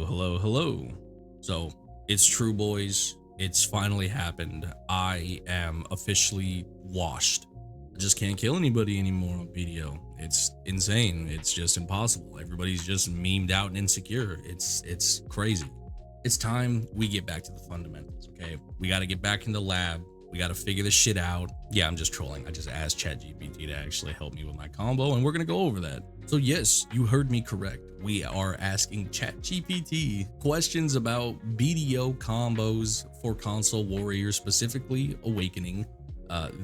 Hello. So it's true, boys. It's finally happened. I am officially washed. I just can't kill anybody anymore on BDO. It's insane. It's just impossible. Everybody's just memed out and insecure. It's crazy. It's time we get back to the fundamentals, okay? We got to get back in the lab. We got to figure this shit out. Yeah, I'm just trolling. I just asked ChatGPT to actually help me with my combo, and we're going to go over that. So yes, you heard me correct. We are asking ChatGPT questions about BDO combos for console warriors, specifically Awakening.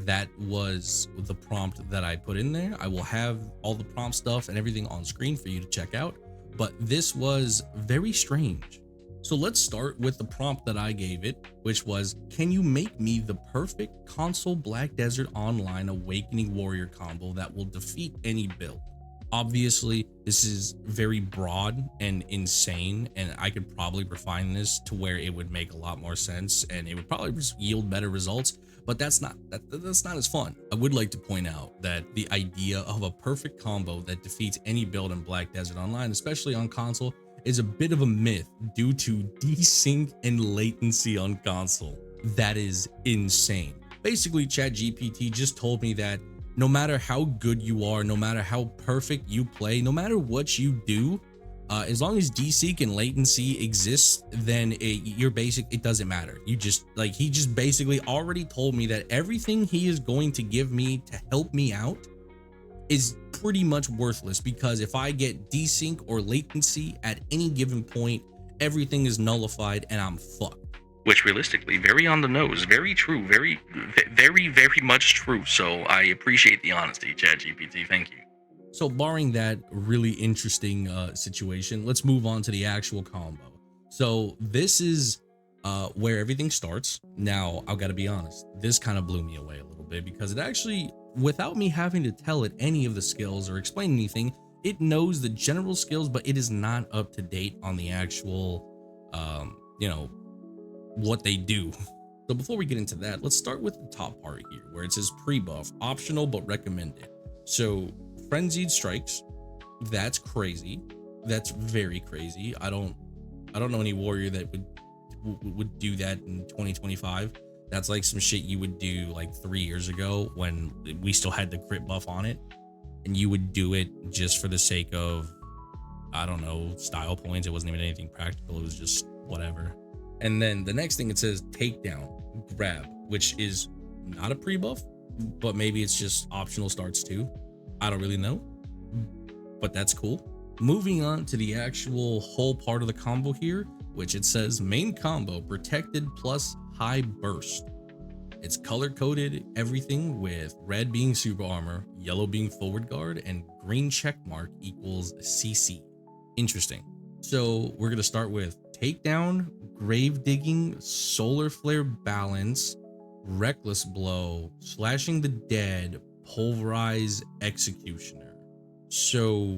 That was the prompt that I put in there. I will have all the prompt stuff and everything on screen for you to check out, but this was very strange. So let's start with the prompt that I gave it, which was, can you make me the perfect console Black Desert Online Awakening Warrior combo that will defeat any build? Obviously, this is very broad and insane, and I could probably refine this to where it would make a lot more sense and it would probably yield better results, but that's not as fun. I would like to point out that the idea of a perfect combo that defeats any build in Black Desert Online, especially on console, is a bit of a myth due to desync and latency on console. That is insane. Basically, ChatGPT just told me that no matter how good you are, no matter how perfect you play, no matter what you do, as long as desync and latency exists, then it doesn't matter. He just basically already told me that everything he is going to give me to help me out is pretty much worthless, because if I get desync or latency at any given point, everything is nullified and I'm fucked. Which realistically, very on the nose, very true, very much true. So I appreciate the honesty, ChatGPT. Thank you. So barring that really interesting situation, let's move on to the actual combo. So this is where everything starts. Now, I've got to be honest, this kind of blew me away a little bit, because it actually, without me having to tell it any of the skills or explain anything, it knows the general skills, but it is not up to date on the actual, what they do. So before we get into that, let's start with the top part here, where it says pre-buff, optional but recommended. So frenzied strikes, that's crazy. That's very crazy. I don't know any warrior that would do that in 2025. That's like some shit you would do like 3 years ago when we still had the crit buff on it, and you would do it just for the sake of, I don't know, style points. It wasn't even anything practical. It was just whatever. And then the next thing, it says takedown, grab, which is not a pre-buff, but maybe it's just optional starts too. I don't really know, but that's cool. Moving on to the actual whole part of the combo here, which it says main combo, protected plus high burst. It's color coded everything, with red being super armor, yellow being forward guard, and green check mark equals CC. Interesting. So we're gonna start with takedown, grave digging, solar flare balance, reckless blow, slashing the dead, pulverize executioner. So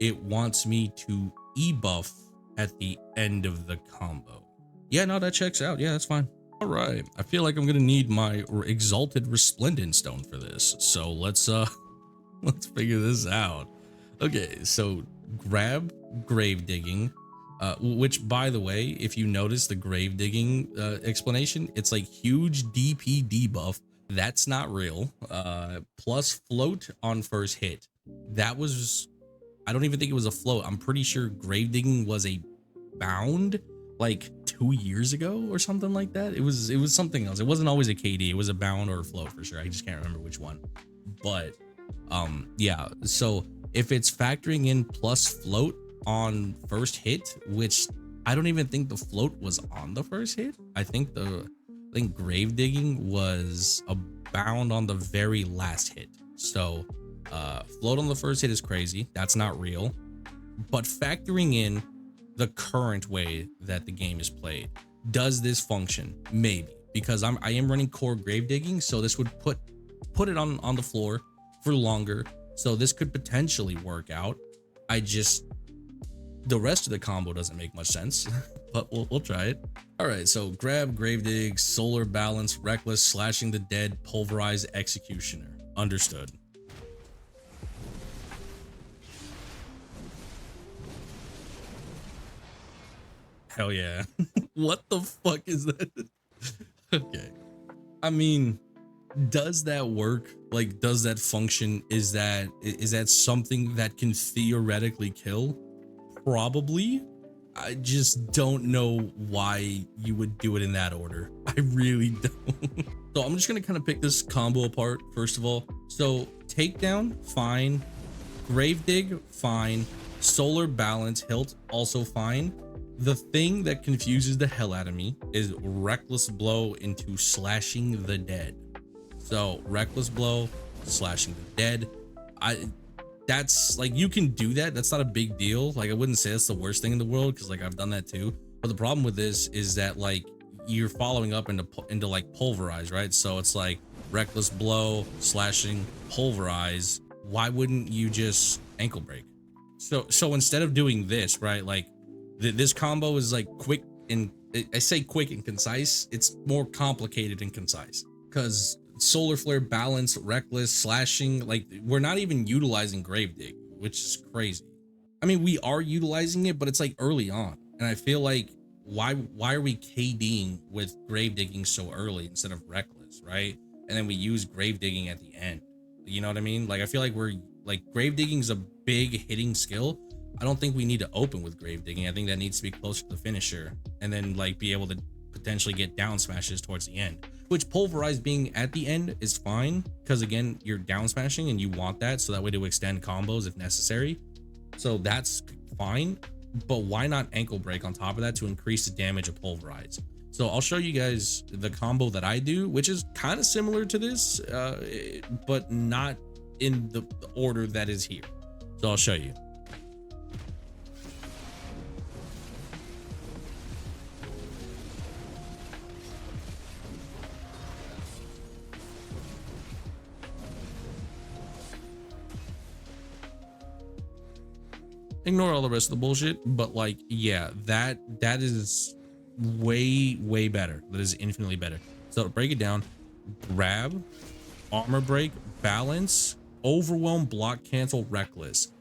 it wants me to e-buff at the end of the combo. Yeah, no, that checks out. Yeah, that's fine. All right, I feel like I'm gonna need my exalted resplendent stone for this, so let's figure this out. Okay, so grab grave digging, which, by the way, if you notice the grave digging explanation, it's like huge DP debuff. That's not real. Plus float on first hit. That was, I don't even think it was a float. I'm pretty sure grave digging was a bound like 2 years ago or something like that. It was something else. It wasn't always a KD. It was a bound or a float for sure. I just can't remember which one. But yeah, so if it's factoring in plus float on first hit, which I don't even think the float was on the first hit. I think grave digging was a bound on the very last hit. So float on the first hit is crazy. That's not real. But factoring in the current way that the game is played, does this function? Maybe, because I am running core grave digging, so this would put it on the floor for longer, so this could potentially work out. The rest of the combo doesn't make much sense, but we'll try it. All right, so grab, grave dig, solar balance, reckless, slashing the dead, pulverize executioner. Understood. Hell yeah. What the fuck is that? Okay. I mean, does that work? Like, does that function? Is that something that can theoretically kill? Probably. I just don't know why you would do it in that order. I really don't. So I'm just gonna kind of pick this combo apart first of all. So takedown, fine. Grave dig, fine. Solar balance, hilt, also fine. The thing that confuses the hell out of me is reckless blow into slashing the dead. So reckless blow, slashing the dead. That's like, you can do that. That's not a big deal. Like, I wouldn't say that's the worst thing in the world, because like I've done that too. But the problem with this is that like you're following up into like pulverize, right? So it's like reckless blow, slashing, pulverize. Why wouldn't you just ankle break? So instead of doing this, right, like this combo is like quick, and I say quick and concise. It's more complicated and concise, because solar flare, balance, reckless, slashing, like we're not even utilizing grave dig, which is crazy. I mean, we are utilizing it, but it's like early on, and I feel like why are we KDing with grave digging so early instead of reckless, right? And then we use grave digging at the end. You know what I mean? Like, I feel like we're like, grave digging is a big hitting skill. I don't think we need to open with grave digging. I think that needs to be closer to the finisher, and then like be able to potentially get down smashes towards the end, which pulverize being at the end is fine, because again, you're down smashing and you want that, so that way to extend combos if necessary. So that's fine, but why not ankle break on top of that to increase the damage of pulverize? So I'll show you guys the combo that I do, which is kind of similar to this, but not in the order that is here. So I'll show you. Ignore all the rest of the bullshit, but like, yeah, that is way better. That is infinitely better. So to break it down, grab, armor break, balance, overwhelm, block, cancel, reckless.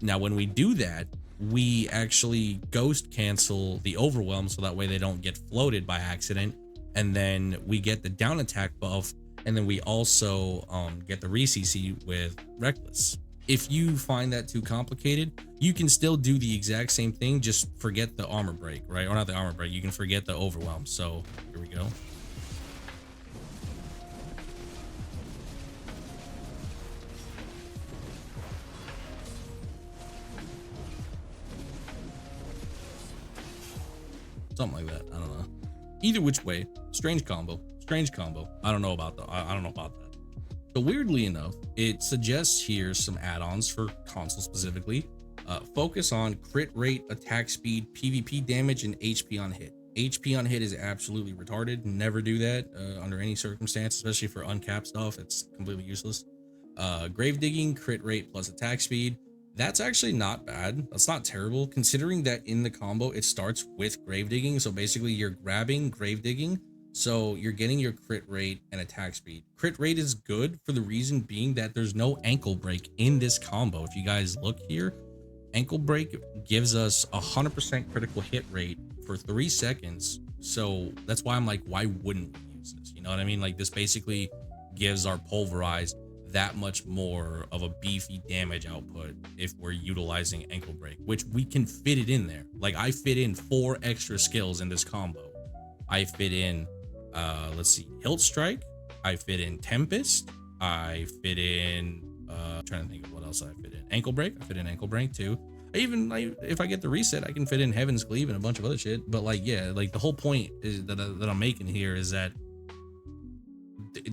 Now when we do that, we actually ghost cancel the overwhelm, so that way they don't get floated by accident, and then we get the down attack buff, and then we also get the re-CC with reckless. If you find that too complicated, you can still do the exact same thing, just forget the armor break, right? Or not the armor break, you can forget the overwhelm. So here we go. Something like that, I don't know. Either which way, strange combo. I don't know about that. I don't know about that. So weirdly enough, it suggests here some add-ons for console specifically. Focus on crit rate, attack speed, PvP damage, and HP on hit. HP on hit is absolutely retarded. Never do that under any circumstance, especially for uncapped stuff. It's completely useless. Grave digging, crit rate plus attack speed. That's actually not bad. That's not terrible, considering that in the combo it starts with grave digging. So basically you're grabbing grave digging, so you're getting your crit rate and attack speed. Crit rate is good for the reason being that there's no ankle break in this combo. If you guys look here, ankle break gives us 100% critical hit rate for 3 seconds. So that's why I'm like, why wouldn't we use this? You know what I mean? Like, this basically gives our pulverized that much more of a beefy damage output if we're utilizing ankle break, which we can fit it in there. Like, I fit in 4 extra skills in this combo. I fit in let's see, hilt strike, I fit in tempest, I fit in I'm trying to think of what else I fit in. Ankle break, I fit in ankle break too. If I get the reset, I can fit in heaven's cleave and a bunch of other shit. But like, yeah, like the whole point is that I'm making here is that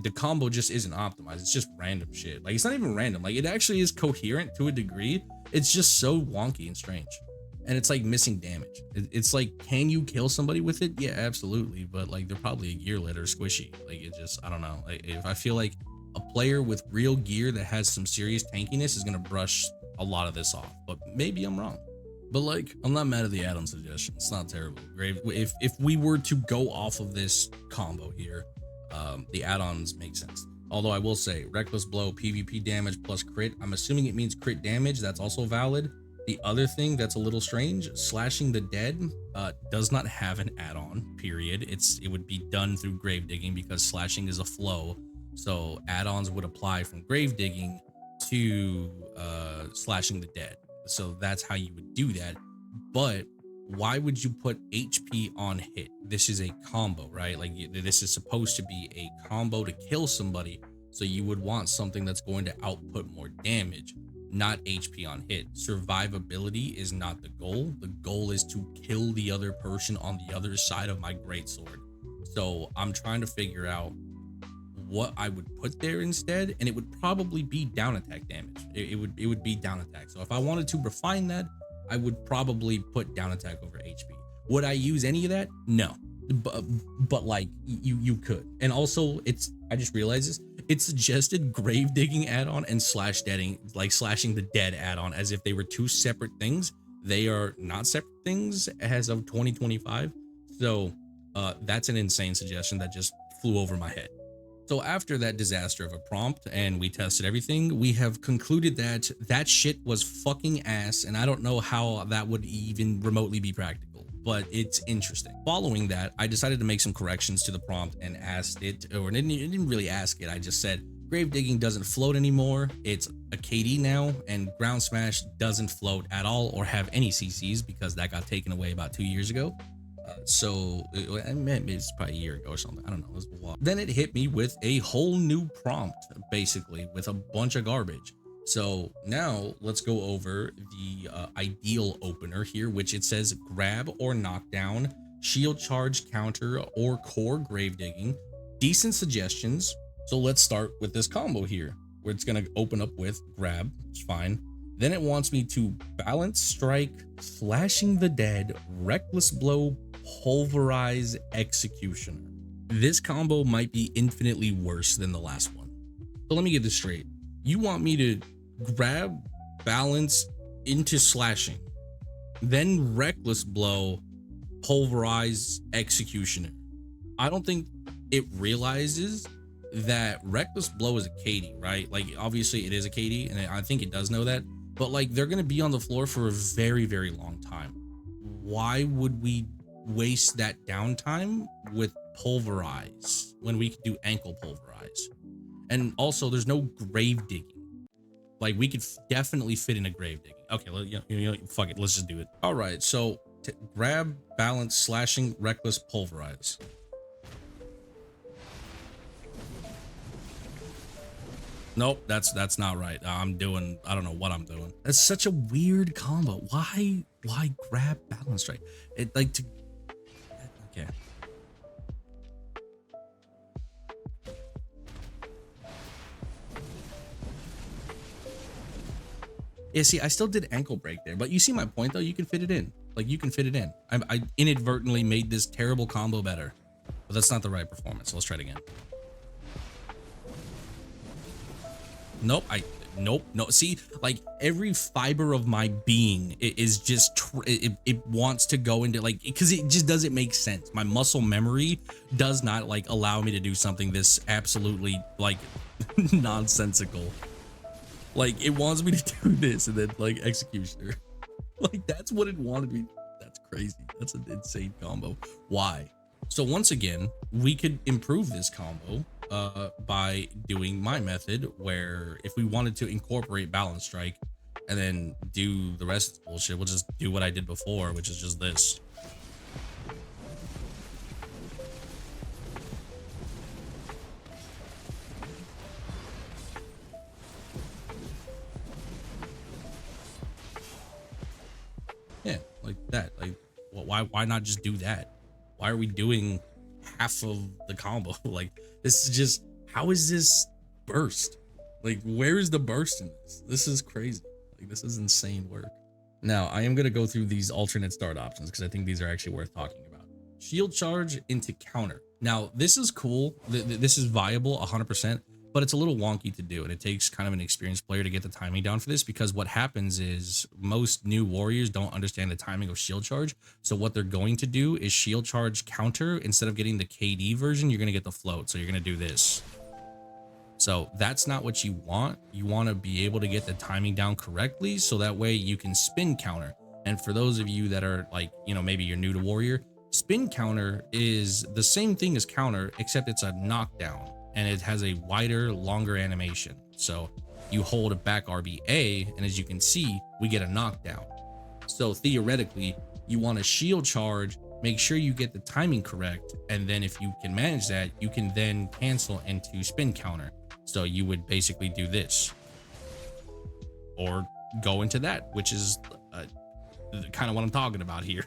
the combo just isn't optimized. It's just random shit. Like, it's not even random. Like, it actually is coherent to a degree. It's just so wonky and strange, and it's like missing damage. It's like, can you kill somebody with it? Yeah, absolutely. But like, they're probably a gearlet or squishy. Like, it just, I don't know. Like, if I feel like a player with real gear that has some serious tankiness is gonna brush a lot of this off, but maybe I'm wrong. But like, I'm not mad at the add-on suggestion. It's not terrible. Grave, if we were to go off of this combo here, the add-ons make sense. Although I will say, reckless blow, PvP damage plus crit. I'm assuming it means crit damage. That's also valid. The other thing that's a little strange, slashing the dead does not have an add-on, period. It would be done through grave digging because slashing is a flow. So add-ons would apply from grave digging to slashing the dead. So that's how you would do that. But why would you put HP on hit? This is a combo, right? Like this is supposed to be a combo to kill somebody. So you would want something that's going to output more damage, not HP on hit. Survivability is not the goal. The goal is to kill the other person on the other side of my greatsword. So I'm trying to figure out what I would put there instead, and it would probably be down attack damage. It would be down attack. So if I wanted to refine that, I would probably put down attack over HP. Would I use any of that? No, but like you could. And also, I just realized this, it suggested grave digging add-on and slashing the dead add-on as if they were two separate things. They are not separate things as of 2025. So that's an insane suggestion that just flew over my head. So after that disaster of a prompt and we tested everything, we have concluded that that shit was fucking ass, and I don't know how that would even remotely be practical, but it's interesting. Following that, I decided to make some corrections to the prompt and asked it, or didn't really ask it, I just said, grave digging doesn't float anymore, it's a KD now, and ground smash doesn't float at all or have any CCs because that got taken away about 2 years ago. Maybe it's probably a year ago or something. I don't know. It was a while. Then it hit me with a whole new prompt, basically, with a bunch of garbage. So now let's go over the ideal opener here, which it says grab or knockdown, shield charge, counter, or core grave digging. Decent suggestions. So let's start with this combo here, where it's going to open up with grab. It's fine. Then it wants me to balance strike, slashing the dead, reckless blow, pulverize, executioner. This combo might be infinitely worse than the last one. So let me get this straight. You want me to grab, balance into slashing, then reckless blow, pulverize, executioner. I don't think it realizes that reckless blow is a KD, right? Like obviously it is a KD, and I think it does know that, but like they're going to be on the floor for a very, very long time. Why would we waste that downtime with pulverize when we could do ankle pulverize? And also there's no grave digging. Like we could definitely fit in a grave digging. Okay, fuck it, let's just do it. All right, so grab, balance, slashing, reckless, pulverize. Nope, that's not right. I don't know what I'm doing. That's such a weird combo. Why grab, balance strike? It like to, okay. Yeah, see, I still did ankle break there, but you see my point though. You can fit it in. Like you can fit it in. I inadvertently made this terrible combo better, but that's not the right performance. So let's try it again. Nope, no. See, like every fiber of my being is just it wants to go into like, because it just doesn't make sense. My muscle memory does not like allow me to do something this absolutely like nonsensical. Like it wants me to do this and then like executioner. Like that's what it wanted me. That's crazy. That's an insane combo. Why? So once again, we could improve this combo by doing my method, where if we wanted to incorporate balance strike and then do the rest of the bullshit, we'll just do what I did before, which is just this. Yeah, like that. Like, why not just do that? Why are we doing half of the combo? Like, this is just, how is this burst? Like, where is the burst in this? This is crazy. Like, this is insane work. Now, I am going to go through these alternate start options because I think these are actually worth talking about. Shield charge into counter. Now, this is cool. This is viable 100%, but it's a little wonky to do, and it takes kind of an experienced player to get the timing down for this, because what happens is most new warriors don't understand the timing of shield charge. So what they're going to do is shield charge counter. Instead of getting the KD version, you're going to get the float. So you're going to do this. So that's not what you want. You want to be able to get the timing down correctly so that way you can spin counter. And for those of you that are like, you know, maybe you're new to Warrior, spin counter is the same thing as counter, except it's a knockdown and it has a wider, longer animation. So you hold a back RBA, and as you can see, we get a knockdown. So theoretically, you want to shield charge, make sure you get the timing correct, and then if you can manage that, you can then cancel into spin counter. So you would basically do this or go into that, which is kind of what I'm talking about here.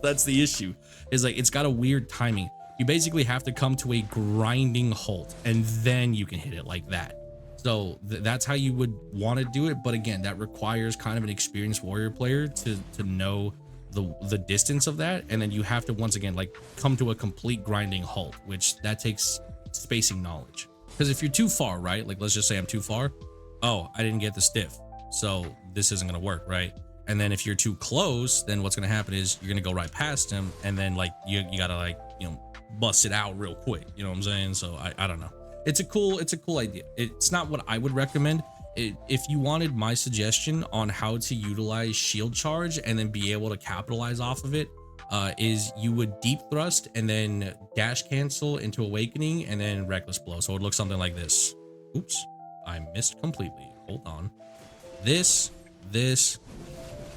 That's the issue, is like it's got a weird timing. You basically have to come to a grinding halt and then you can hit it like that. So that's how you would want to do it. But again, that requires kind of an experienced Warrior player to know the distance of that. And then you have to, once again, like come to a complete grinding halt, which that takes spacing knowledge. Because if you're too far, right? Like, let's just say I'm too far. Oh, I didn't get the stiff, so this isn't going to work, right? And then if you're too close, then what's going to happen is you're going to go right past him. And then like, you got to like, you know, bust it out real quick. You know what I'm saying? So I don't know. It's a cool idea. It's not what I would recommend. If you wanted my suggestion on how to utilize shield charge and then be able to capitalize off of it, is you would deep thrust and then dash cancel into awakening and then reckless blow. So it looks something like this. Oops, I missed completely. Hold on. This,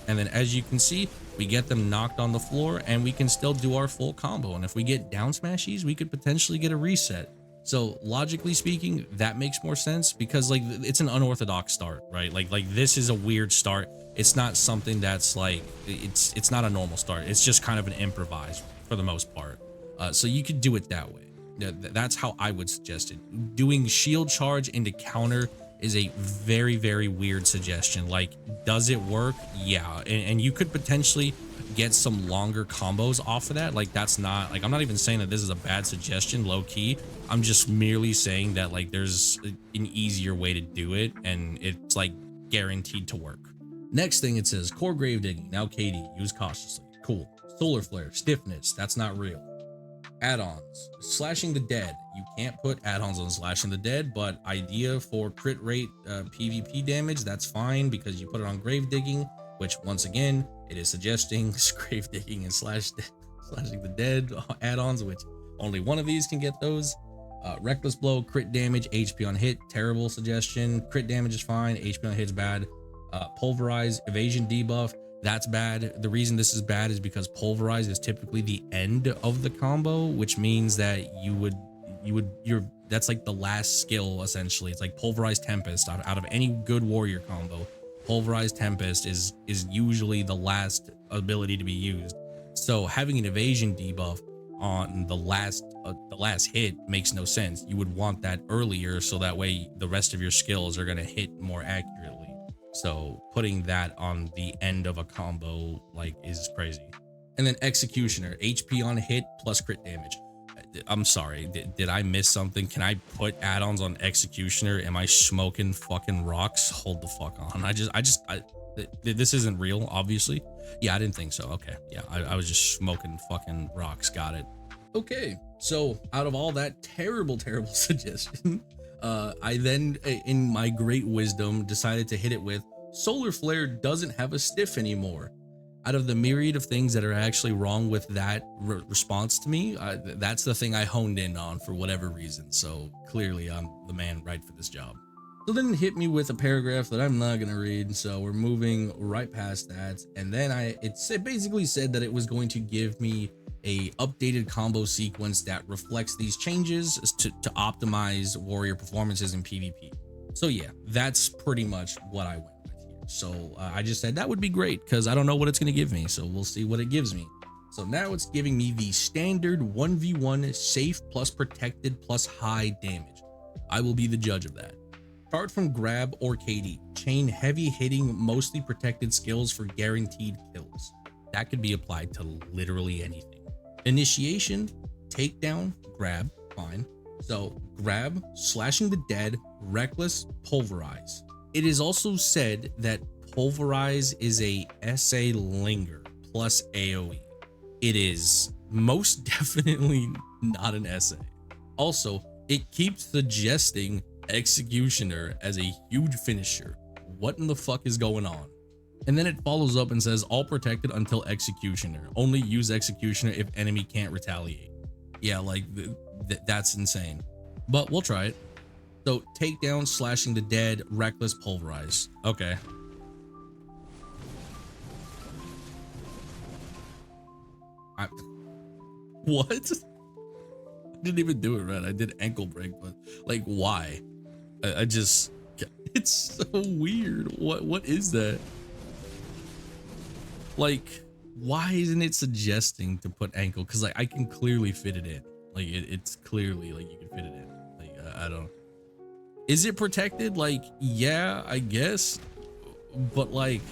and then as you can see, we get them knocked on the floor and we can still do our full combo. And if we get down smashies, we could potentially get a reset. So logically speaking, that makes more sense because like it's an unorthodox start, right? Like this is a weird start. It's not something that's like, it's not a normal start. It's just kind of an improvised for the most part. So you could do it that way. That's how I would suggest it. Doing shield charge into counter is a very, very weird suggestion. Like, does it work? Yeah. And you could potentially get some longer combos off of that. Like, that's not like, I'm not even saying that this is a bad suggestion, low key. I'm just merely saying that like there's an easier way to do it and it's like guaranteed to work. Next thing it says, core grave digging. Now KD, use cautiously. Cool. Solar flare, stiffness, that's not real. Add-ons, slashing the dead. You can't put add-ons on slashing the dead, but idea for crit rate PvP damage, that's fine because you put it on grave digging, which once again, it is suggesting grave digging and slashing the dead add-ons, which only one of these can get those. Reckless blow, crit damage, HP on hit, terrible suggestion. Crit damage is fine, HP on hit is bad. Pulverize, evasion debuff, that's bad. The reason this is bad is because pulverize is typically the end of the combo, which means that that's like the last skill essentially. It's like pulverize tempest out of any good warrior combo. Pulverize tempest is usually the last ability to be used. So having an evasion debuff on the last hit makes no sense. You would want that earlier so that way the rest of your skills are going to hit more accurately. So putting that on the end of a combo like is crazy. And then executioner, HP on hit plus crit damage. I'm sorry, did I miss something? Can I put add-ons on executioner? Am I smoking fucking rocks? Hold the fuck on. This isn't real, obviously. Yeah, I didn't think so. Okay, yeah, I was just smoking fucking rocks. Got it. Okay, so out of all that terrible suggestion, I then, in my great wisdom, decided to hit it with solar flare doesn't have a stiff anymore. Out of the myriad of things that are actually wrong with that response to me, that's the thing I honed in on for whatever reason. So clearly I'm the man right for this job. So then it hit me with a paragraph that I'm not going to read. So we're moving right past that. And then it basically said that it was going to give me a updated combo sequence that reflects these changes to optimize warrior performances in PvP. So yeah, that's pretty much what I went with here. So I just said that would be great because I don't know what it's going to give me. So we'll see what it gives me. So now it's giving me the standard 1v1 safe plus protected plus high damage. I will be the judge of that. Start from grab or KD. Chain heavy hitting, mostly protected skills for guaranteed kills. That could be applied to literally anything. Initiation, takedown, grab, fine. So grab, slashing the dead, reckless, pulverize. It is also said that pulverize is a SA linger plus AoE. It is most definitely not an SA. Also, it keeps suggesting Executioner as a huge finisher. What in the fuck is going on? And then it follows up and says all protected until Executioner. Only use Executioner if enemy can't retaliate. Yeah, like that's insane. But we'll try it. So takedown, slashing the dead, reckless, pulverize. Okay. What? I didn't even do it right. I did ankle break, but like, why? I just, it's so weird. What is that? Like, why isn't it suggesting to put ankle? Because like I can clearly fit it in. Like it's clearly like you can fit it in. Like I don't. Is it protected? Like, yeah, I guess. But like,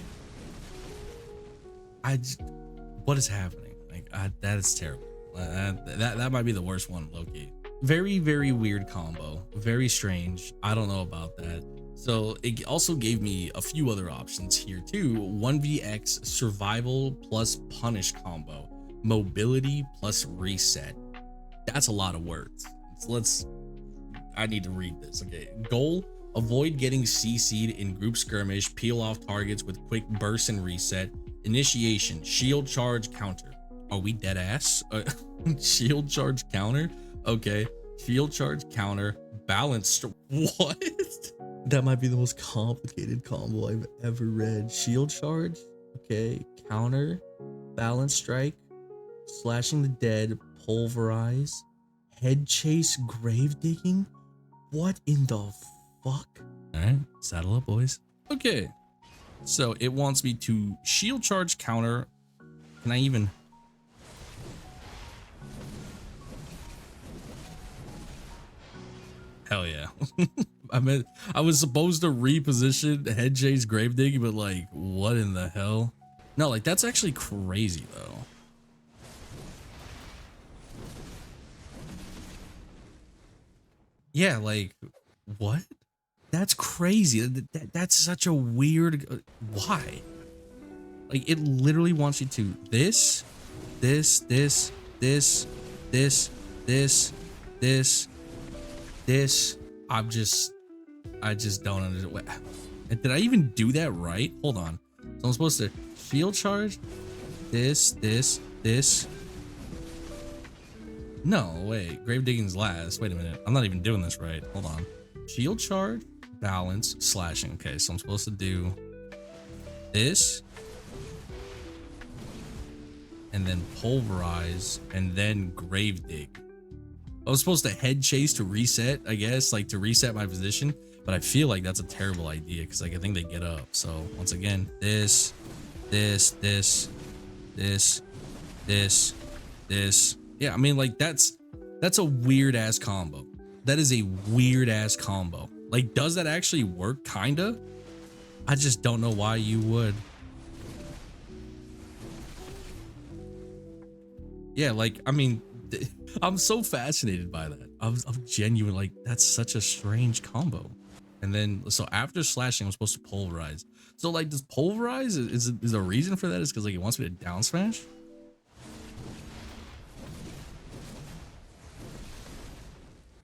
what is happening? Like that is terrible. That might be the worst one, low-key. Very, very weird combo. Very strange. I don't know about that. So it also gave me a few other options here too. 1vx survival plus punish combo. Mobility plus reset. That's a lot of words. So I need to read this. Okay. Goal: avoid getting CC'd in group skirmish. Peel off targets with quick burst and reset. Initiation: shield charge counter. Are we dead ass? Shield charge counter. Okay. Shield charge counter. Balance. What? That might be the most complicated combo I've ever read. Shield charge. Okay. Counter. Balance strike. Slashing the dead. Pulverize. Head chase. Grave digging. What in the fuck? All right. Saddle up, boys. Okay. So it wants me to shield charge counter. Can I even? Hell yeah. I was supposed to reposition head chase grave digging, but like, what in the hell? No, like that's actually crazy though. Yeah, like what? That's crazy. That's such a weird. Why? Like it literally wants you to this. I just don't understand. Did I even do that right? Hold on. So I'm supposed to shield charge this. No, wait. Grave digging's last. Wait a minute. I'm not even doing this right. Hold on. Shield charge, balance, slashing. Okay, so I'm supposed to do this. And then pulverize. And then grave dig. I was supposed to head chase to reset, I guess. Like to reset my position. But I feel like that's a terrible idea. Because like I think they get up. So once again, this. Yeah, I mean, like that's a weird ass combo. That is a weird ass combo. Like, does that actually work? Kinda. I just don't know why you would. Yeah, like I mean, I'm so fascinated by that. I'm genuine. Like that's such a strange combo. And then so after slashing, I'm supposed to pulverize. So like, does pulverize is a reason for that? Is because like it wants me to down smash?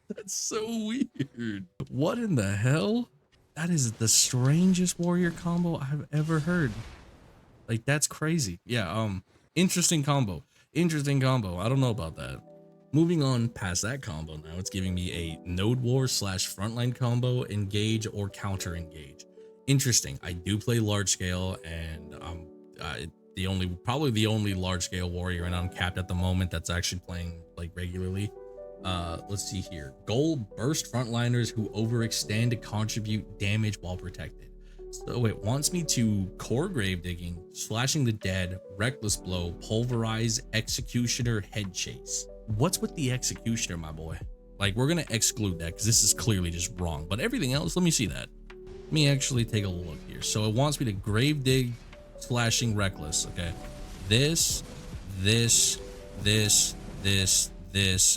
That's so weird. What in the hell? That is the strangest warrior combo I've ever heard. Like that's crazy. Yeah, interesting combo. Interesting combo. I don't know about that. Moving on past that combo now, it's giving me a node war / frontline combo, engage or counter engage. Interesting. I do play large scale and probably the only large scale warrior and uncapped at the moment that's actually playing like regularly. Let's see here. Goal: burst frontliners who overextend to contribute damage while protected. So it wants me to core grave digging, slashing the dead, reckless blow, pulverize, executioner, head chase. What's with the executioner, my boy? Like we're gonna exclude that because this is clearly just wrong. But everything else, let me see that. Let me actually take a look here. So it wants me to grave dig, slashing, reckless. Okay, this,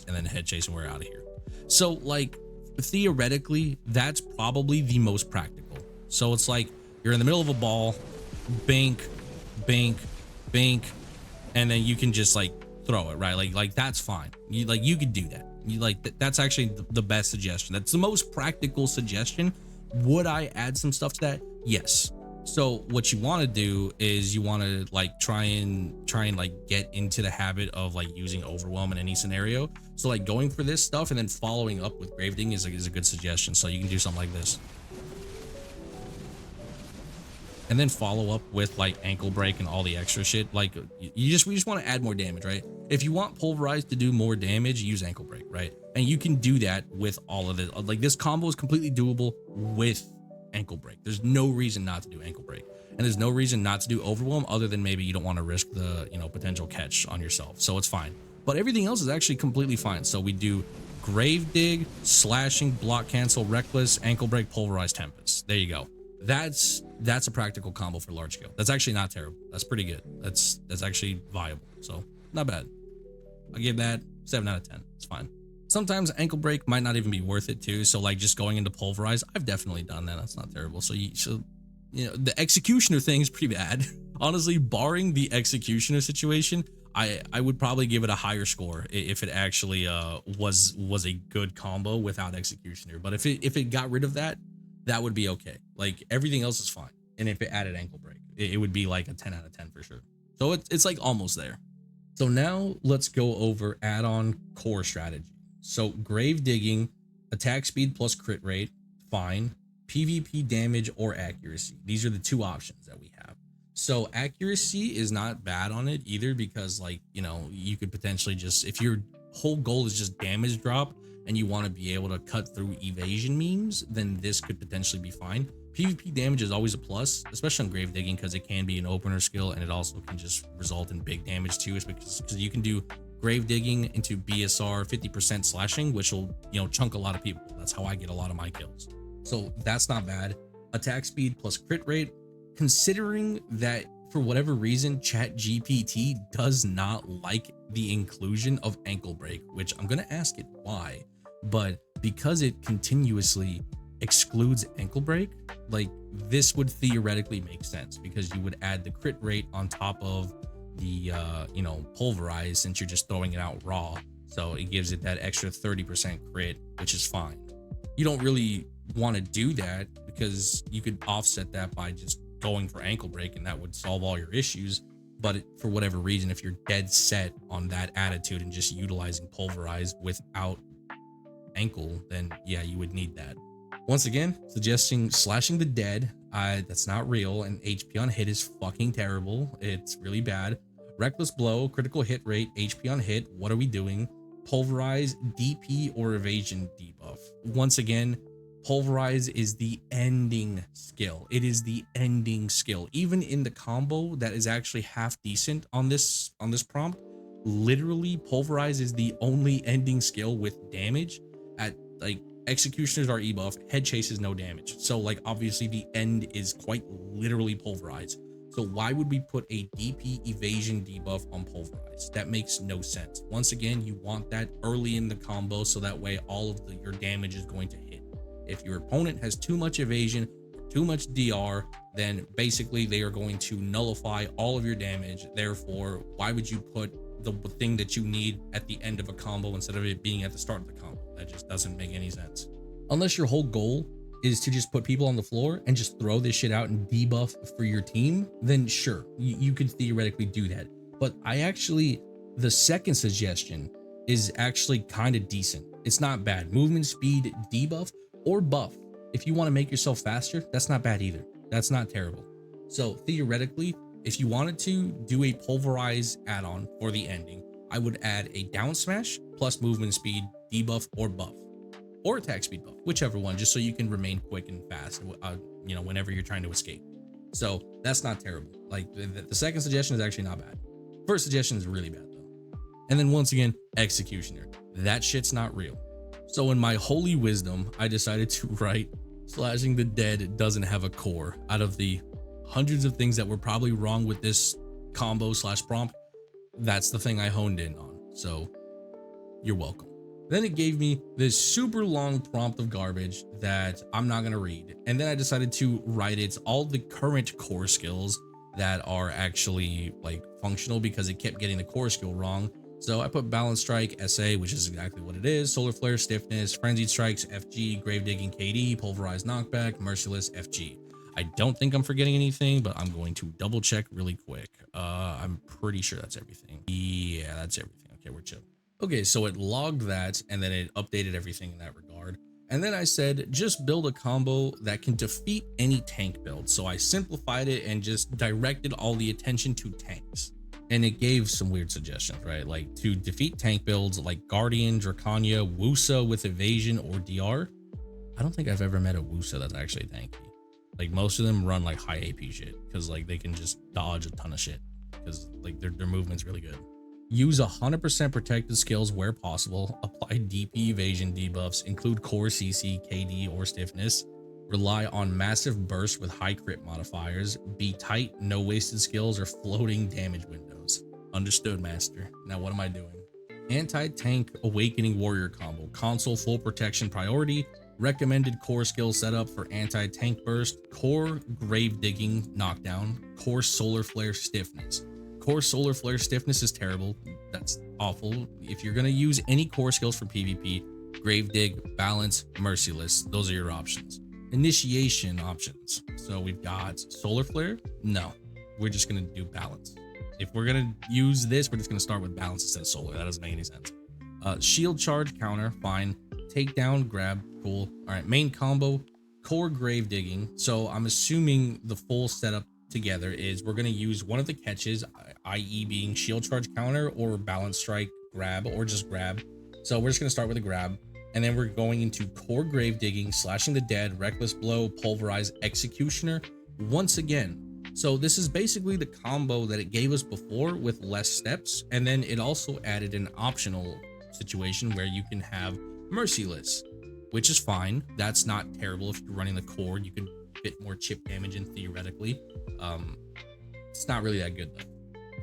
and then head chase, and we're out of here. So like theoretically, that's probably the most practical. So it's like you're in the middle of a ball, bank, and then you can just like throw it, right? Like that's fine. You could do that. That's actually the best suggestion. That's the most practical suggestion. Would I add some stuff to that? Yes. So what you want to do is you want to like try and like get into the habit of like using overwhelm in any scenario. So like going for this stuff and then following up with grave digging is a good suggestion. So you can do something like this. And then follow up with like ankle break and all the extra shit. Like we just want to add more damage, right? If you want pulverize to do more damage, use ankle break, right? And you can do that with all of it. Like this combo is completely doable with ankle break. There's no reason not to do ankle break, and there's no reason not to do overwhelm other than maybe you don't want to risk the potential catch on yourself. So it's fine. But everything else is actually completely fine. So we do grave dig, slashing, block cancel, reckless, ankle break, pulverize, tempest. There you go. That's a practical combo for large scale. That's actually not terrible. That's pretty good. That's actually viable. So not bad. I give that 7 out of 10. It's fine. Sometimes ankle break might not even be worth it too. So like just going into pulverize, I've definitely done that. That's not terrible. So the executioner thing is pretty bad. Honestly, barring the executioner situation, I would probably give it a higher score if it actually was a good combo without executioner. But if it got rid of that, that would be okay. Like everything else is fine. And if it added ankle break, it would be like a 10 out of 10 for sure. So it's like almost there. So now let's go over add-on core strategy. So grave digging, attack speed plus crit rate, fine. PvP damage or accuracy. These are the two options that we have. So accuracy is not bad on it either, because like, you could potentially just, if your whole goal is just damage drop and you want to be able to cut through evasion memes, then this could potentially be fine. PvP damage is always a plus, especially on grave digging, because it can be an opener skill and it also can just result in big damage too. It's because you can do grave digging into BSR 50% slashing, which will chunk a lot of people. That's how I get a lot of my kills. So that's not bad. Attack speed plus crit rate, considering that for whatever reason ChatGPT does not like the inclusion of ankle break, which I'm gonna ask it why, but because it continuously excludes ankle break, like this would theoretically make sense, because you would add the crit rate on top of the pulverize, since you're just throwing it out raw. So it gives it that extra 30% crit, which is fine. You don't really want to do that because you could offset that by just going for ankle break and that would solve all your issues. But for whatever reason, if you're dead set on that attitude and just utilizing pulverize without ankle, then yeah, you would need that. Once again, suggesting slashing the dead. That's not real, and HP on hit is fucking terrible. It's really bad. Reckless blow, critical hit rate, HP on hit. What are we doing? Pulverize, DP, or evasion debuff. Once again, pulverize is the ending skill. It is the ending skill. Even in the combo that is actually half decent on this prompt, literally pulverize is the only ending skill with damage. At like executioners are e-buff, head chase is no damage. So like obviously the end is quite literally pulverize. So why would we put a DP evasion debuff on pulverize? That makes no sense. Once again, you want that early in the combo so that way all of your damage is going to hit. If your opponent has too much evasion, too much DR, then basically they are going to nullify all of your damage. Therefore, why would you put the thing that you need at the end of a combo instead of it being at the start of the combo? That just doesn't make any sense. Unless your whole goal is to just put people on the floor and just throw this shit out and debuff for your team, then sure, you could theoretically do that. But the second suggestion is actually kind of decent. It's not bad. Movement speed debuff or buff. If you want to make yourself faster, that's not bad either. That's not terrible. So theoretically, if you wanted to do a pulverize add-on for the ending, I would add a down smash plus movement speed debuff or buff, or attack speed buff, whichever one, just so you can remain quick and fast, whenever you're trying to escape. So that's not terrible. Like the second suggestion is actually not bad. First suggestion is really bad though. And then once again, executioner. That shit's not real. So in my holy wisdom, I decided to write slashing the dead doesn't have a core. Out of the hundreds of things that were probably wrong with this combo / prompt, that's the thing I honed in on. So you're welcome. Then it gave me this super long prompt of garbage that I'm not going to read. And then I decided to write all the current core skills that are actually like functional, because it kept getting the core skill wrong. So I put Balance Strike SA, which is exactly what it is. Solar Flare, Stiffness, Frenzied Strikes, FG, Grave Digging, KD, Pulverized Knockback, Merciless, FG. I don't think I'm forgetting anything, but I'm going to double check really quick. I'm pretty sure that's everything. Yeah, that's everything. Okay, we're chill. Okay, so it logged that and then it updated everything in that regard. And then I said, just build a combo that can defeat any tank build. So I simplified it and just directed all the attention to tanks. And it gave some weird suggestions, right? Like to defeat tank builds like Guardian, Draconia, Wusa with evasion or DR. I don't think I've ever met a Wusa that's actually tanky. Like most of them run like high AP shit because like they can just dodge a ton of shit because like their movement's really good. Use 100% protected skills where possible. Apply DP evasion debuffs. Include core CC, KD, or stiffness. Rely on massive bursts with high crit modifiers. Be tight, no wasted skills, or floating damage windows. Understood, master. Now what am I doing? Anti-tank awakening warrior combo. Console full protection priority. Recommended core skill setup for anti-tank burst. Core grave digging knockdown. Core solar flare stiffness. Core solar flare stiffness is terrible. That's awful. If you're going to use any core skills for PvP, grave dig, balance, merciless, those are your options. Initiation options. So we've got solar flare. No, we're just going to do balance. If we're going to use this, we're just going to start with balance instead of solar. That doesn't make any sense. Shield charge counter, fine. Takedown, grab, cool. All right, main combo, core grave digging. So I'm assuming the full setup together is we're going to use one of the catches, i.e. being shield charge counter or balance strike grab or just grab. So we're just going to start with a grab, and then we're going into core grave digging, slashing the dead, reckless blow, pulverize, executioner once again. So this is basically the combo that it gave us before with less steps, and then it also added an optional situation where you can have merciless, which is fine. That's not terrible. If you're running the core, you could fit more chip damage in theoretically. It's not really that good though.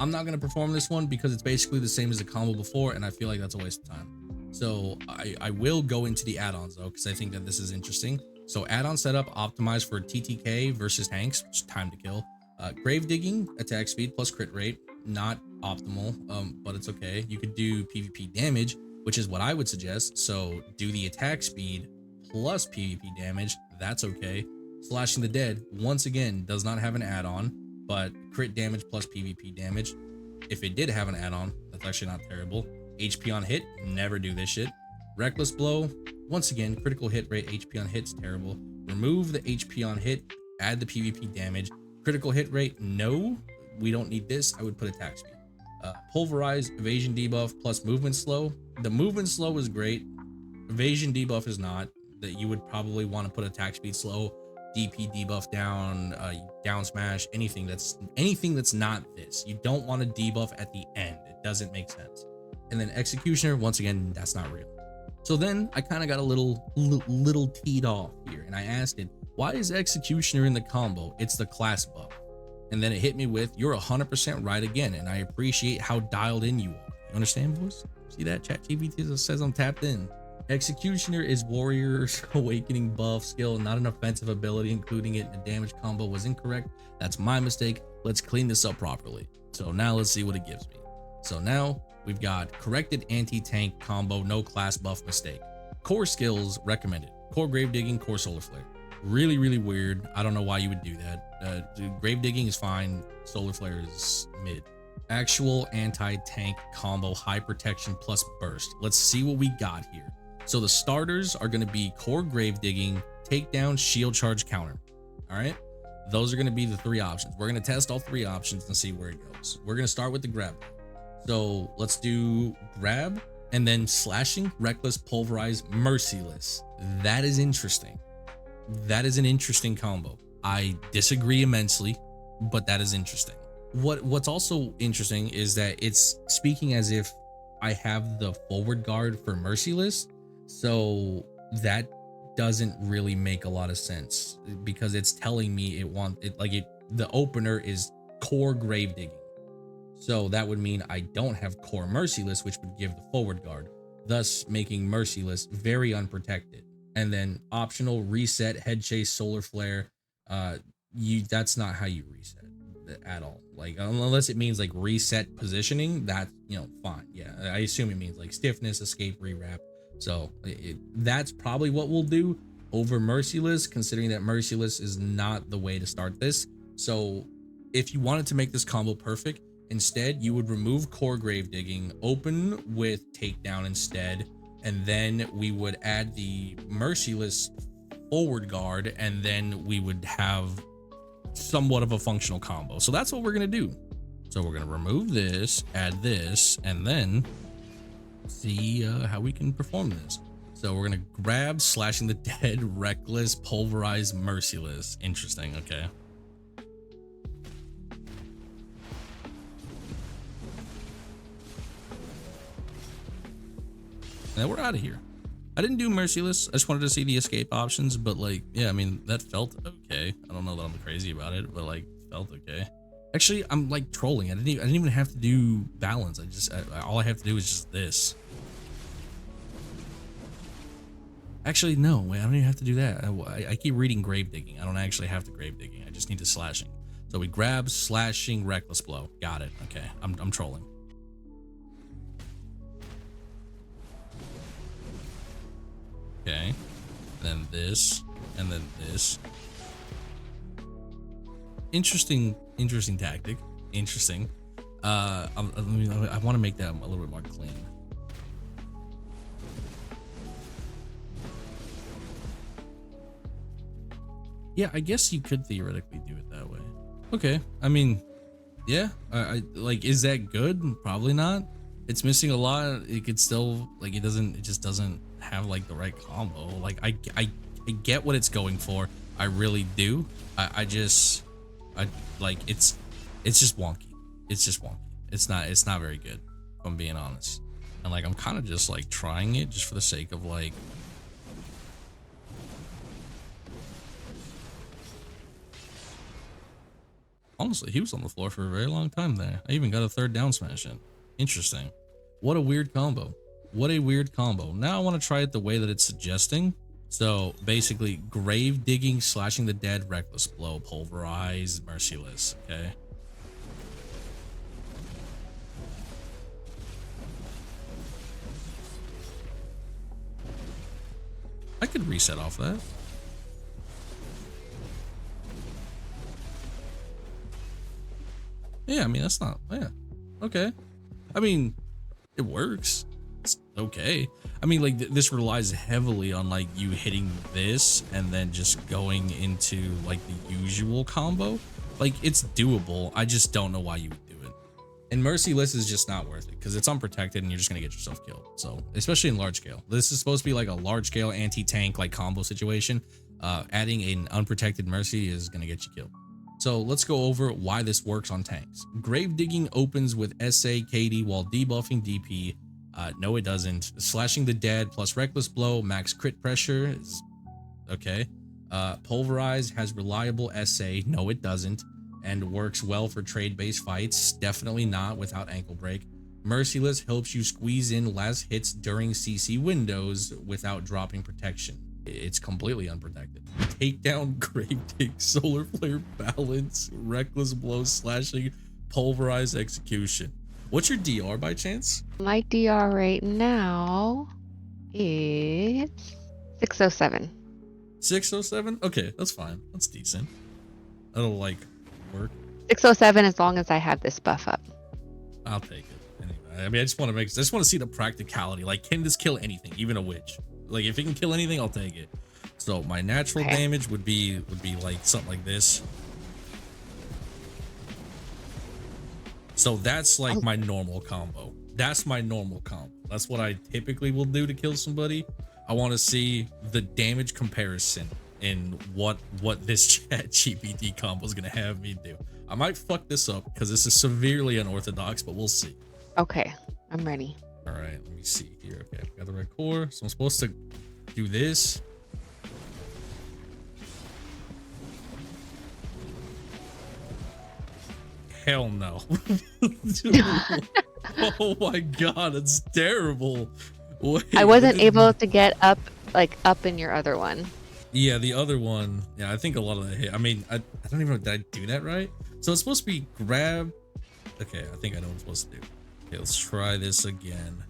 I'm not going to perform this one because it's basically the same as the combo before, and I feel like that's a waste of time. So I will go into the add-ons though, because I think that this is interesting. So add-on setup optimized for TTK versus tanks, which is time to kill. Grave digging, attack speed plus crit rate, not optimal, but it's okay. You could do PvP damage, which is what I would suggest. So do the attack speed plus PvP damage, that's okay. Slashing the dead, once again, does not have an add-on, but crit damage plus PvP damage. If it did have an add-on, that's actually not terrible. HP on hit, never do this shit. Reckless blow, once again, critical hit rate, HP on hit's terrible. Remove the HP on hit, add the PvP damage. Critical hit rate, no, we don't need this. I would put attack speed. Pulverize, evasion debuff plus movement slow. The movement slow is great. Evasion debuff is not. That you would probably want to put attack speed slow, DP debuff down, down smash, anything that's not this. You don't want to debuff at the end. It doesn't make sense. And then executioner, once again, that's not real. So then I kind of got a little teed off here, and I asked it, why is executioner in the combo? It's the class buff. And then it hit me with, you're 100% right again, and I appreciate how dialed in you are. You understand, boys? See that? ChatGPT says I'm tapped in. Executioner is Warrior's Awakening buff skill, not an offensive ability. Including it in a damage combo was incorrect. That's my mistake. Let's clean this up properly. So now let's see what it gives me. So now we've got corrected anti-tank combo, no class buff mistake. Core skills recommended. Core grave digging, core solar flare. Really, really weird. I don't know why you would do that. Grave digging is fine. Solar flare is mid. Actual anti-tank combo, high protection plus burst. Let's see what we got here. So the starters are going to be core grave digging, takedown, shield charge counter. All right. Those are going to be the three options. We're going to test all three options and see where it goes. We're going to start with the grab. So let's do grab and then slashing, reckless, pulverize, merciless. That is interesting. That is an interesting combo. I disagree immensely, but that is interesting. What's also interesting is that it's speaking as if I have the forward guard for merciless. So that doesn't really make a lot of sense because it's telling me the opener is core grave digging. So that would mean I don't have core merciless, which would give the forward guard, thus making merciless very unprotected. And then optional reset, head chase, solar flare. That's not how you reset. at all. Like unless it means like reset positioning, that, you know, fine. Yeah, I assume it means like stiffness, escape, rewrap. So that's probably what we'll do over Merciless, considering that Merciless is not the way to start this. So if you wanted to make this combo perfect, instead you would remove core grave digging, open with takedown instead, and then we would add the Merciless forward guard, and then we would have somewhat of a functional combo. So that's what we're gonna do. So we're gonna remove this, add this, and then see how we can perform this. So we're gonna grab Slashing the Dead, Reckless, Pulverize, Merciless. Interesting. Okay. And then we're out of here. I didn't do Merciless. I just wanted to see the escape options, but like, yeah, I mean, that felt okay. I don't know that I'm crazy about it, but like, felt okay. Actually, I'm like trolling. I didn't even have to do balance. All I have to do is just this. Actually, no, wait, I don't even have to do that. I keep reading grave digging. I don't actually have to grave digging. I just need to slashing. So we grab slashing, reckless blow. Got it. Okay, I'm trolling. Okay, then this, and then this. Interesting tactic. Interesting. I want to make that a little bit more clean. Yeah, I guess you could theoretically do it that way. Okay, I mean, yeah, I like, is that good? Probably not. It's missing a lot. It could still, like, it just doesn't have like the right combo. Like, I get what it's going for. I really do. I like, it's just wonky. It's just wonky. It's not very good, if I'm being honest. And like, I'm kind of just like trying it just for the sake of like, honestly, he was on the floor for a very long time there. I even got a third down smash in. Interesting. What a weird combo. What a weird combo. Now I want to try it the way that it's suggesting. So basically, grave digging, slashing the dead, reckless blow, pulverize, merciless. Okay. I could reset off that. Yeah, I mean, that's not, yeah. Okay. I mean, it works. It's okay. I mean, like, this relies heavily on like you hitting this and then just going into like the usual combo. Like, it's doable. I just don't know why you would do it. And Merciless is just not worth it because it's unprotected and you're just gonna get yourself killed. So, especially in large scale, this is supposed to be like a large scale anti-tank like combo situation. Adding an unprotected Mercy is gonna get you killed. So let's go over why this works on tanks. Grave digging opens with SA KD while debuffing DP. No, it doesn't. Slashing the dead plus reckless blow, max crit pressure is okay. Pulverize has reliable SA. No, it doesn't. And works well for trade-based fights. Definitely not without ankle break. Merciless helps you squeeze in less hits during CC windows without dropping protection. It's completely unprotected. Takedown, grave dig, solar flare, balance, reckless blow, slashing, pulverize, execution. What's your DR by chance? My DR right now is 607. 607? Okay, that's fine. That's decent. That'll like work. 607 as long as I have this buff up. I'll take it. Anyway, I mean, I just want to see the practicality. Like, can this kill anything, even a witch? Like, if it can kill anything, I'll take it. So my natural damage would be like something like this. So that's like my normal combo. That's my normal combo. That's what I typically will do to kill somebody. I want to see the damage comparison in what this ChatGPT combo is gonna have me do. I might fuck this up because this is severely unorthodox, but we'll see. Okay, I'm ready. All right, let me see here. Okay, I've got the red core. So I'm supposed to do this. Hell no. Oh my god, it's terrible. Wait, I wasn't able to get up in your other one. Yeah, the other one. Yeah, I think a lot of that hit. I mean, I don't even know, did I do that right? So it's supposed to be grab. Okay, I think I know what I'm supposed to do. Okay, let's try this again.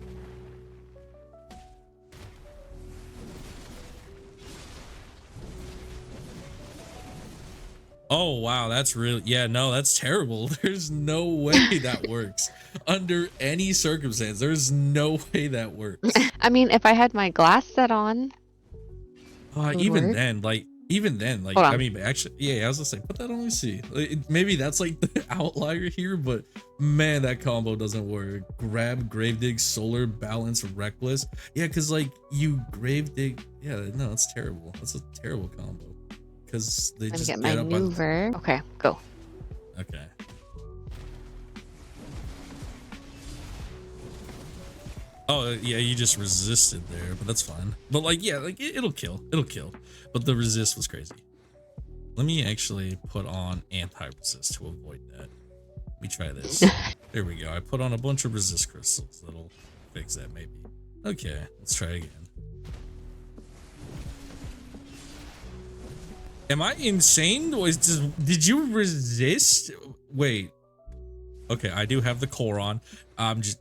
Oh wow, that's really, yeah, no, that's terrible. There's no way that works under any circumstance. There's no way that works. I mean, if I had my glass set on, it would Even work. then, Hold I on. mean, actually, yeah, I was gonna say, put that on. Let me see. Maybe that's like the outlier here, but man, that combo doesn't work. Grab, grave dig, solar, balance, reckless. Yeah, because like you grave dig. Yeah, no, it's terrible. That's a terrible combo. Because they Let me just get my get up by. maneuver. Okay, go. Okay. Oh yeah, you just resisted there, but that's fine. But like, yeah, like it'll kill. It'll kill. But the resist was crazy. Let me actually put on anti-resist to avoid that. Let me try this. There we go. I put on a bunch of resist crystals. That'll fix that maybe. Okay, let's try again. Am I insane? Did you resist? Wait. Okay, I do have the core on.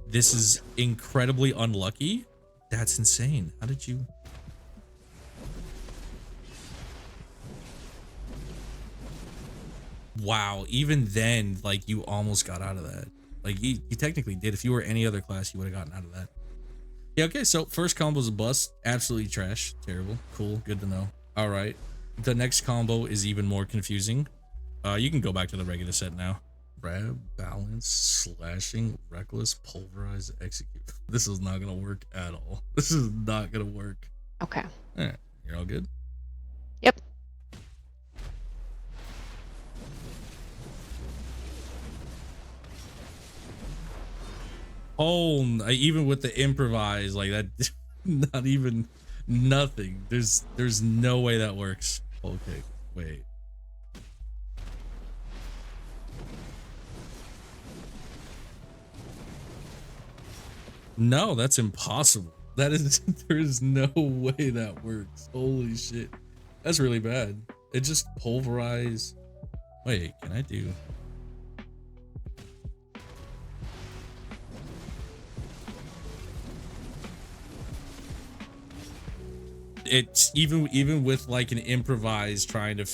This is incredibly unlucky. That's insane. How did you? Wow, even then, like you almost got out of that. Like you technically did. If you were any other class, you would have gotten out of that. Yeah, okay, so first combo's a bust. Absolutely trash. Terrible. Cool, good to know. All right. The next combo is even more confusing. You can go back to the regular set now. Grab, balance, slashing, reckless, pulverize, execute. This is not gonna work at all. This is not gonna work. Okay. All right, you're all good? Yep. Oh, even with the improvise like that, not even nothing. There's no way that works. Okay, wait. No, that's impossible. That is, there's no way that works. Holy shit. That's really bad. It just pulverized. Wait, can I do? It's even with like an improvised trying to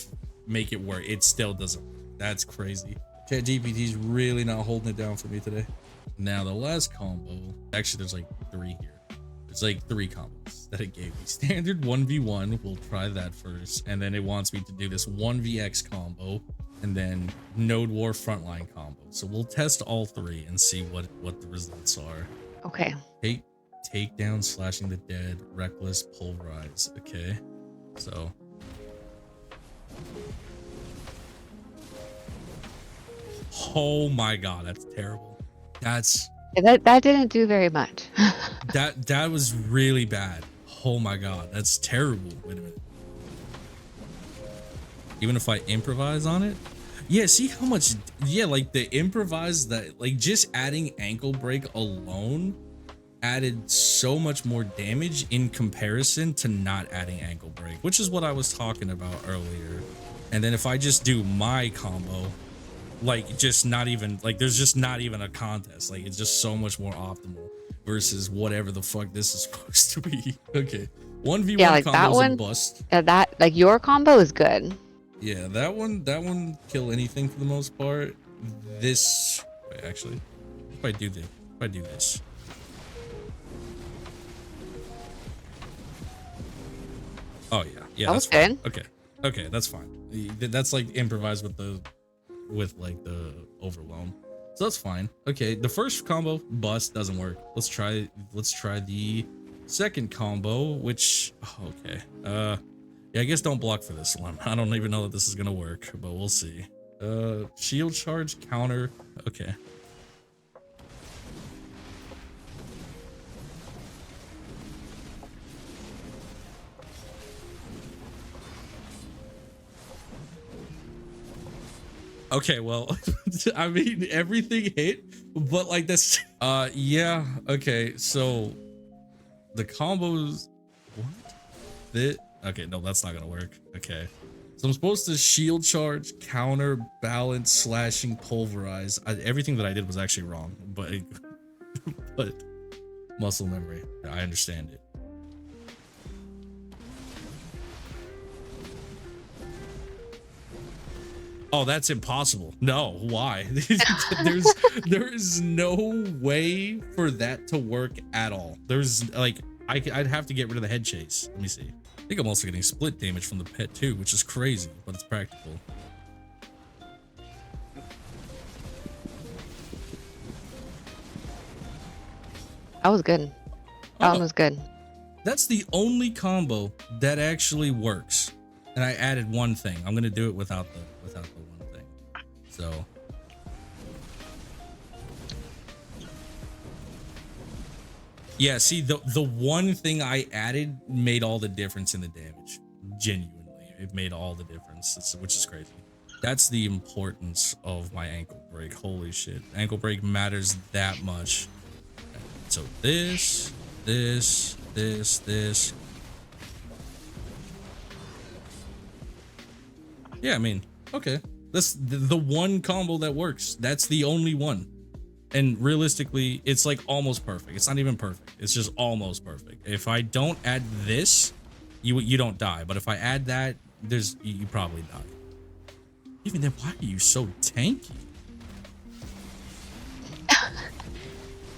make it work, it still doesn't work. That's crazy. ChatGPT's really not holding it down for me today. Now the last combo, actually there's like 3 here. There's like 3 combos that it gave me. Standard 1v1, we'll try that first, and then it wants me to do this 1vx combo, and then Node War frontline combo. So we'll test all 3 and see what the results are. Okay. Takedown, slashing the dead, reckless, pulverize. Okay, so oh my god, that's terrible. That's That didn't do very much. that was really bad. Oh my god, that's terrible. Wait a minute. Even if I improvise on it, yeah, see how much, yeah, like the improvise, that like just adding ankle break alone added so much more damage in comparison to not adding ankle break, which is what I was talking about earlier. And then if I just do my combo, like just not even like there's just not even a contest, like it's just so much more optimal versus whatever the fuck this is supposed to be. Okay, 1v1 Yeah, like that combo's a one. bust. That like your combo is good. Yeah, that one kill anything for the most part. This, wait, actually, if I do this, oh yeah, That that's was fine. good. Okay, that's fine. That's like improvised with like the overwhelm, so that's fine. Okay, the first combo bust doesn't work. Let's try the second combo, which, okay, yeah, I guess don't block for this one. I don't even know that this is gonna work, but we'll see. Shield charge, counter. Okay. Okay, well, I mean, everything hit, but like this, yeah, okay, so the combos, what? Okay, no, that's not gonna work. Okay, So I'm supposed to shield charge, counter, balance, slashing, pulverize. Everything that I did was actually wrong, but muscle memory. I understand it. Oh, that's impossible. No, why? There is no way for that to work at all. There's like I'd have to get rid of the head chase. Let me see. I think I'm also getting split damage from the pet too, which is crazy, but it's practical. That was good. That one was good. That's the only combo that actually works. And I added one thing. I'm gonna do it without the one thing. So yeah, see the one thing I added made all the difference in the damage. Genuinely, it made all the difference, which is crazy. That's the importance of my ankle break. Holy shit, ankle break matters that much. So this. Yeah, I mean, okay. That's the one combo that works. That's the only one. And realistically, it's like almost perfect. It's not even perfect. It's just almost perfect. If I don't add this, you don't die. But if I add that, you probably die. Even then, why are you so tanky?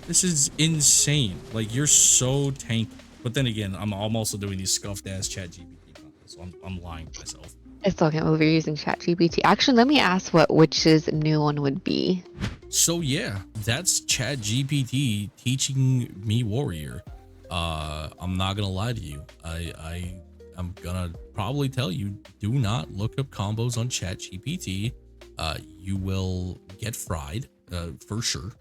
This is insane. Like, you're so tanky. But then again, I'm also doing these scuffed ass chat GPT combos, so I'm lying to myself. I still can't believe you're using ChatGPT. Actually, let me ask what Witch's new one would be. So yeah, that's Chat GPT teaching me warrior. I'm not gonna lie to you. I'm gonna probably tell you, do not look up combos on Chat GPT. You will get fried, for sure.